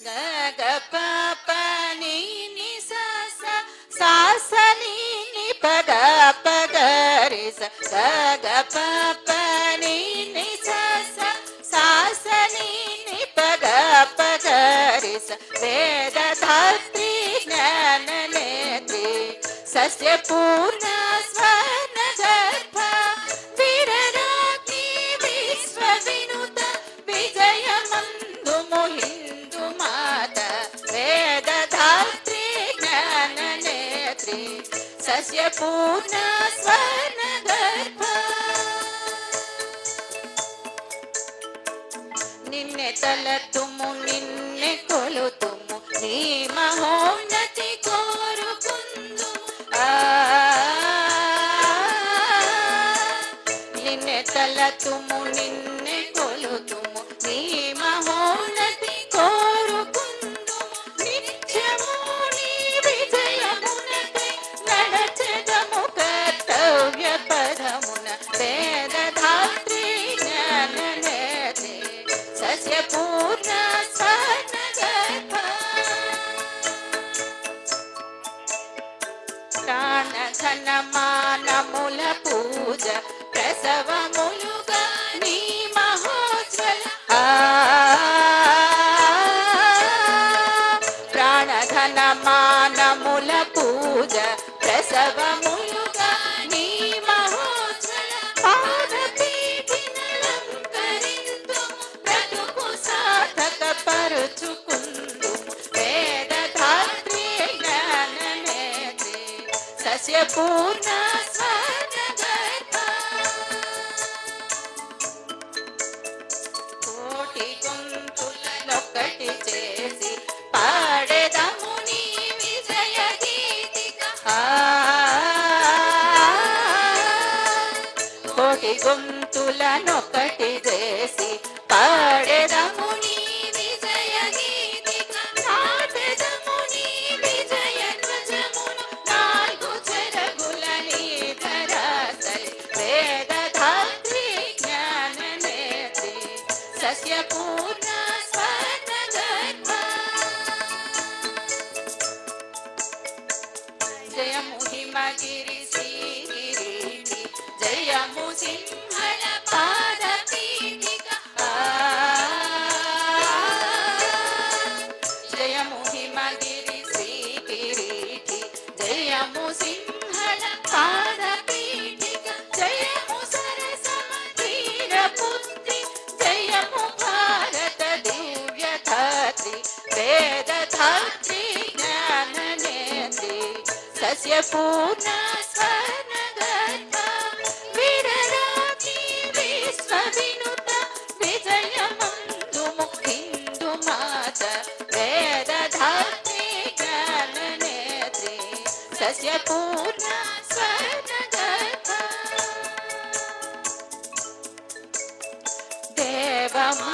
ಗ ಗ ಪ ಪ ನಿ ನಿ ಸ ಸ ಸಾ ಸ ನಿ ನಿ ಪ ಗ ಪ ಗ ರಿ ಸ ಗ ಗ ಪ ಪ ನಿ ನಿ ಸ ಸ ಸಾ ಸ ನಿ ನಿ ಪ ಗ ಪ ಗ ರಿ ಸ ವೇದ ಧಾತ್ರಿ ಜ್ಞಾನ ನೇತ್ರಿ ಸಸ್ಯ ಪೂರ್ಣ ಸ್ವರ್ಣ ಗರ್ಭ ವೀರರಾಜ್ಞಿ ವಿಶ್ವ ವಿನುತ ವಿಜಯ ಮಂದು ಮುಹಿಂದು ಮಾತ ವೇದ ಧಾತ್ರಿ ಜ್ಞಾನ ನೇತ್ರಿ ಸಸ್ಯ ಪೂರ್ಣ ಸ್ವರ್ಣ ಗರ್ಭ ನಿನ್ನೆ ತಲ ತುಮು ನಿನ್ನೆ ಕೊಲು ತುಮು ನೀ ಮಹೋನ್ನತಿ ಕೋರು ಕುಂದು ನಿನ್ನೆ ತಲ ತುಮು ನಿನ್ನೆ ಕೊಲು ತುಮು ನೀ ಮಹೋನ್ನತಿ ಕೋರು ಕುಂದು ನಿತ್ಯಮೂ ನೀ ವಿಜಯ ಮುನತೆ ನಡಚದ ಮುಖರ್ತವ್ಯ ಪದಮುನ ವೇದ ಧಾತ್ರಿ ಜ್ಞಾನ ನೇತ್ರಿ ಸಸ್ಯ ಪೂರ್ಣ ಸ್ವರ್ಣ ಗರ್ಭ ಪ್ರಾಣ ಘನ ಮಾನ ಮೂಲ ಪೂಜ ಪ್ರಸವ ಮುಲುಗ ನೀ ಮಹೋಜ್ವಲ ಪ್ರಾಣ ಘನ ಮಾನ ಮೂಲ ಪೂಜ ಪ್ರಸವ ಮುಲುಗ ನೀ ಮಹೋಜ್ವಲ ಪಾದ ಪೀಠಿನಲಂಕರಿಂದು ಬ್ರತುಕು ಸಾಧಕ ಪರುಚುಕುಂದು ವೇದ ಧಾತ್ರಿ ಜ್ಞಾನ ನೇತ್ರಿ ಸಸ್ಯ ಪೂರ್ಣ ಸ್ವರ್ಣ ಗರ್ಭ ಕೋಟಿ ಗೊಂತುಲನೊಕ್ಕಟಿ చేసి పాడెద ముని విజయ గీతిక కోటి గొంతులనొక్కటి చేసి పాడెద ముని విజయ గీతిక నాటెద ముని విజయ ధ్వజమును నాలుగు చెరగుల నీధరాసలి వేద ధాత్రి జ్ఞాన నేత్రి సస్య పూర్ణ స్వర్ణ గర్భ జయము హిమగిరి శ్రీగిరీటి జయము సింహళ పాద పీఠిక జయము హిమగిరి శ్రీగిరీటి జయము సింహళ పాద పీఠిక జయము సరసమ ధీరపుత్రి జయము భారత దివ్య ధాత్రి వేద ధాత్రి జ్ఞాన నేత్రి సస్య పూర్ణ స్వర్ణ గర్భ వీరరాజ్ఞి విశ్వ వినుత విజయ మందు ముహిందు మాత వేద ధాత్రి జ్ఞాన నేత్రి సస్య పూర్ణ స్వర్ణ గర్భ దేవమా